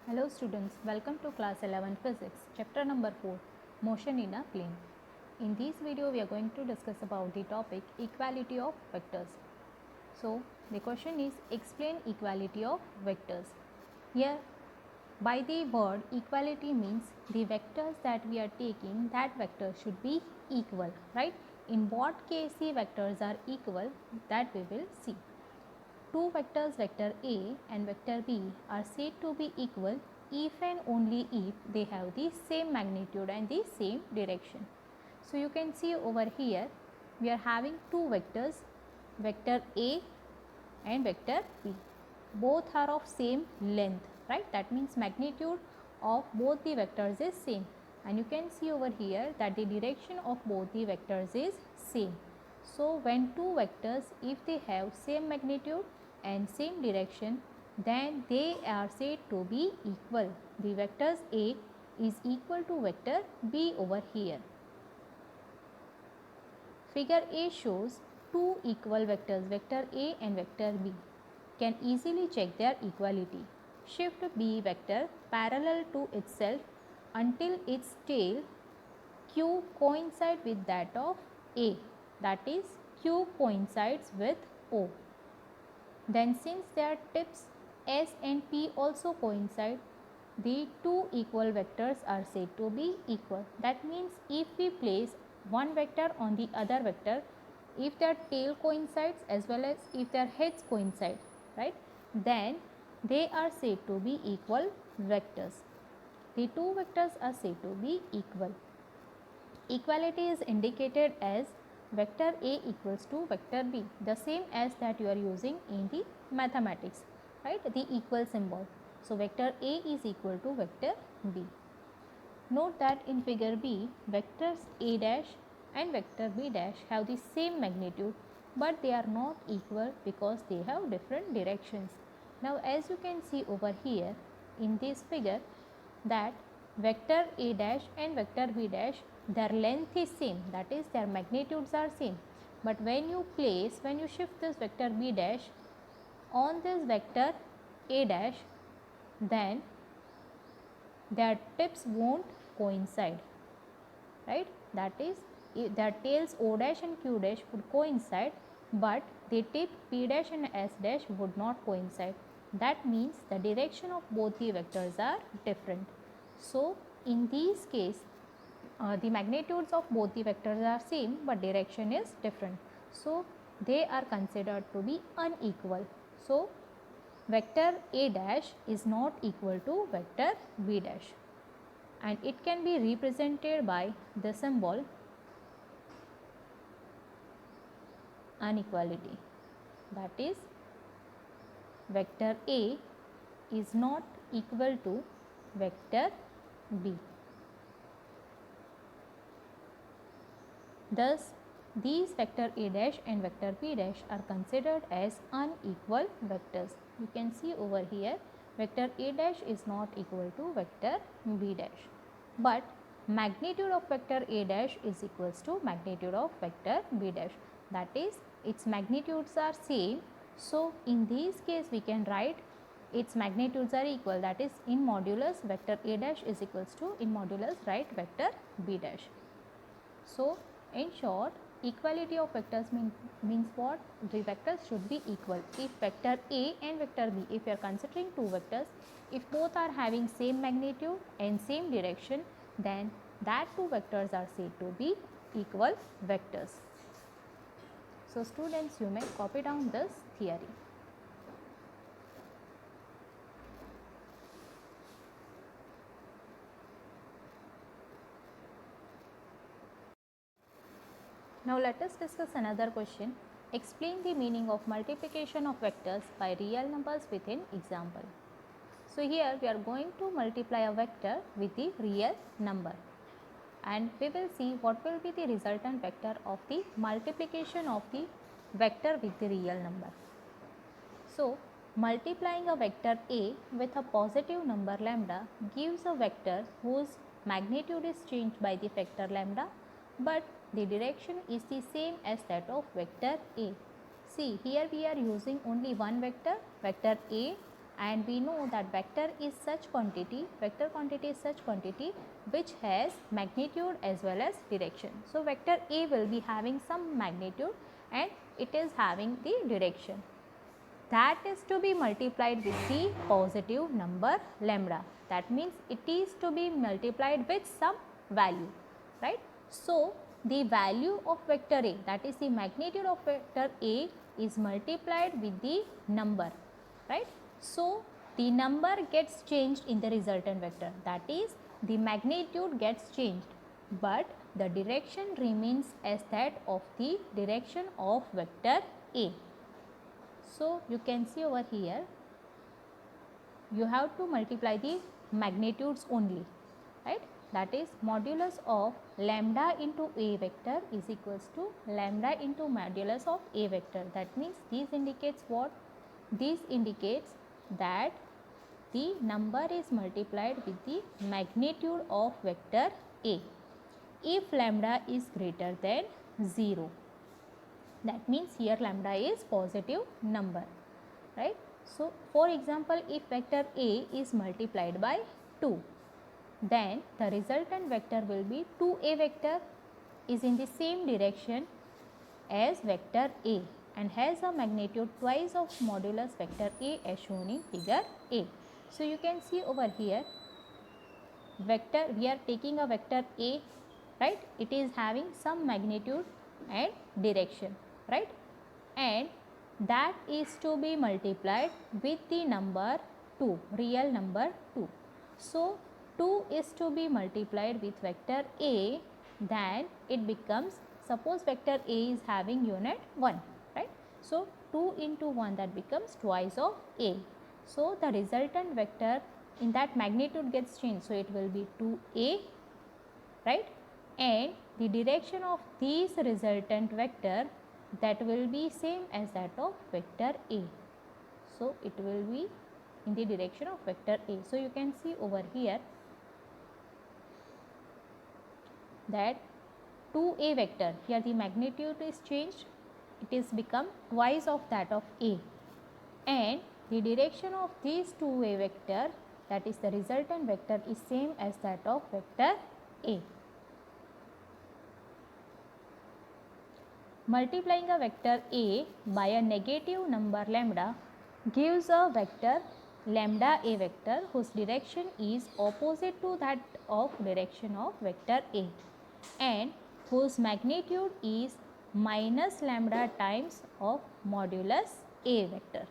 Hello students, welcome to class 11 physics, chapter number 4, motion in a plane. In this video we are going to discuss about the topic equality of vectors. So the question is explain equality of vectors. Here by the word equality means the vectors that we are taking, that vector should be equal, right? In what case the vectors are equal, that we will see. Two vectors vector A and vector B are said to be equal if and only if they have the same magnitude and the same direction. So you can see over here we are having two vectors, vector A and vector B. Both are of same length, right? That means magnitude of both the vectors is same, and you can see over here that the direction of both the vectors is same. So when two vectors, if they have same magnitude and same direction, then they are said to be equal. The vectors A is equal to vector B over here. Figure A shows two equal vectors, vector A and vector B. Can easily check their equality. Shift B vector parallel to itself until its tail Q coincides with that of A, that is Q coincides with O. Then since their tips S and P also coincide, the two equal vectors are said to be equal. That means if we place one vector on the other vector, if their tail coincides as well as if their heads coincide, right, then they are said to be equal vectors. The two vectors are said to be equal. Equality is indicated as vector A equals to vector B, the same as that you are using in the mathematics, right, the equal symbol. So vector A is equal to vector B. Note that in figure B, vectors A dash and vector B dash have the same magnitude, but they are not equal because they have different directions. Now as you can see over here in this figure, that vector A dash and vector B dash, their length is same, that is their magnitudes are same. But when you shift this vector B dash on this vector A dash, then their tips won't coincide, right? That is, their tails O dash and Q dash would coincide, but the tip P dash and S dash would not coincide. That means the direction of both the vectors are different. So in this case, the magnitudes of both the vectors are same, but direction is different. So they are considered to be unequal. So vector A dash is not equal to vector B dash, and it can be represented by the symbol inequality. That is, vector A is not equal to vector B. Thus, these vector A dash and vector B dash are considered as unequal vectors. You can see over here vector A dash is not equal to vector B dash, but magnitude of vector A dash is equals to magnitude of vector B dash, that is its magnitudes are same. So in this case we can write its magnitudes are equal, that is in modulus vector A dash is equals to in modulus write vector B dash. So in short, equality of vectors means what? The vectors should be equal. If vector A and vector B, if you are considering two vectors, if both are having same magnitude and same direction, then that two vectors are said to be equal vectors. So students, you may copy down this theory. Now let us discuss another question. Explain the meaning of multiplication of vectors by real numbers with an example. So here we are going to multiply a vector with the real number, and we will see what will be the resultant vector of the multiplication of the vector with the real number. So multiplying a vector A with a positive number lambda gives a vector whose magnitude is changed by the factor lambda, but the direction is the same as that of vector A. See, here we are using only one vector, vector A, and we know that vector quantity is such quantity which has magnitude as well as direction. So vector A will be having some magnitude and it is having the direction. That is to be multiplied with the positive number lambda. That means it is to be multiplied with some value, right? So the value of vector A, that is the magnitude of vector A, is multiplied with the number, right? So the number gets changed in the resultant vector, that is the magnitude gets changed, but the direction remains as that of the direction of vector A. So you can see over here, you have to multiply the magnitudes only, right? That is modulus of lambda into A vector is equals to lambda into modulus of A vector. That means this indicates what? This indicates that the number is multiplied with the magnitude of vector A. If lambda is greater than 0, that means here lambda is positive number, right? So for example, if vector A is multiplied by 2, then the resultant vector will be 2A vector is in the same direction as vector A and has a magnitude twice of modulus vector A as shown in figure A. So you can see over here, vector, we are taking a vector A, right? It is having some magnitude and direction, right? And that is to be multiplied with the number 2, real number 2. So 2 is to be multiplied with vector A, then it becomes, suppose vector A is having unit 1, right? So 2 into 1, that becomes twice of A. So the resultant vector in that magnitude gets changed, so it will be 2A, right? And the direction of this resultant vector, that will be same as that of vector A. So it will be in the direction of vector A. So you can see over here that 2A vector, here the magnitude is changed, it is become twice of that of A, and the direction of these 2A vector, that is the resultant vector, is same as that of vector A. Multiplying a vector A by a negative number lambda gives a vector lambda A vector whose direction is opposite to that of direction of vector A and whose magnitude is minus lambda times of modulus A vector.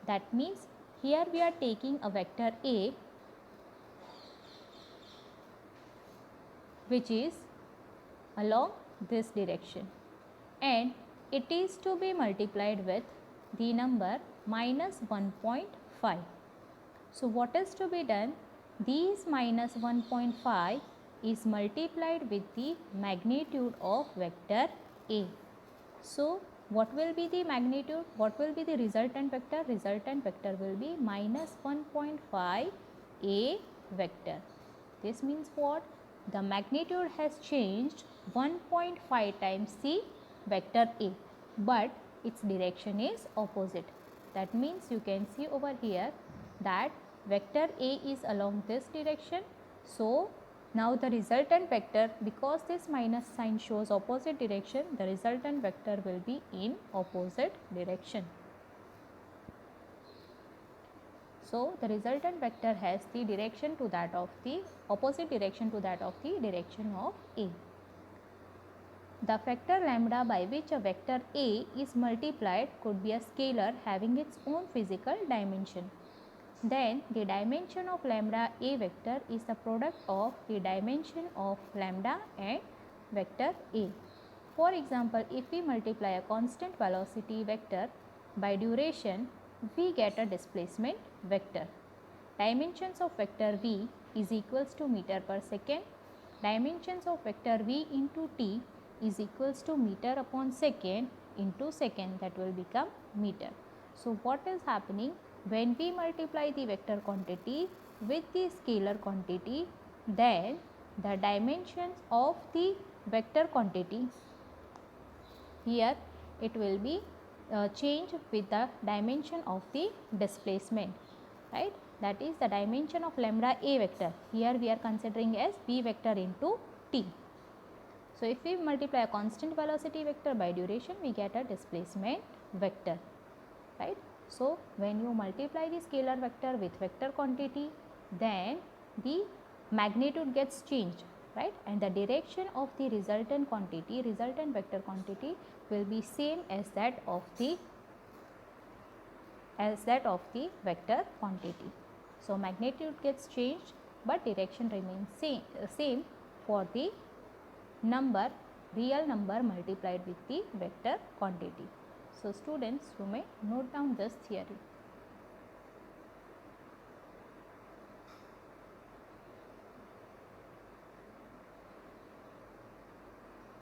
That means here we are taking a vector A which is along this direction, and it is to be multiplied with the number minus 1.5. So what is to be done? These minus 1.5 is multiplied with the magnitude of vector A. So what will be the magnitude? What will be the resultant vector? Resultant vector will be minus 1.5 A vector. This means what? The magnitude has changed 1.5 times the vector A, but its direction is opposite. That means you can see over here that vector A is along this direction. So now the resultant vector, because this minus sign shows opposite direction, the resultant vector will be in opposite direction. So the resultant vector has the direction to that of the opposite direction to that of the direction of A. The factor lambda by which a vector A is multiplied could be a scalar having its own physical dimension. Then the dimension of lambda A vector is the product of the dimension of lambda and vector A. For example, if we multiply a constant velocity vector by duration, we get a displacement vector. Dimensions of vector V is equals to meter per second. Dimensions of vector V into T is equals to meter upon second into second, that will become meter. So what is happening? When we multiply the vector quantity with the scalar quantity, then the dimensions of the vector quantity, here it will be changed with the dimension of the displacement. right? That is the dimension of lambda a vector. Here we are considering as b vector into t. So, if we multiply a constant velocity vector by duration, we get a displacement vector, right? So, when you multiply the scalar vector with vector quantity, then the magnitude gets changed, right? And the direction of the resultant quantity, resultant vector quantity will be same as that of the vector quantity. So, magnitude gets changed, but direction remains same for the number, real number multiplied with the vector quantity. So, students, you may note down this theory.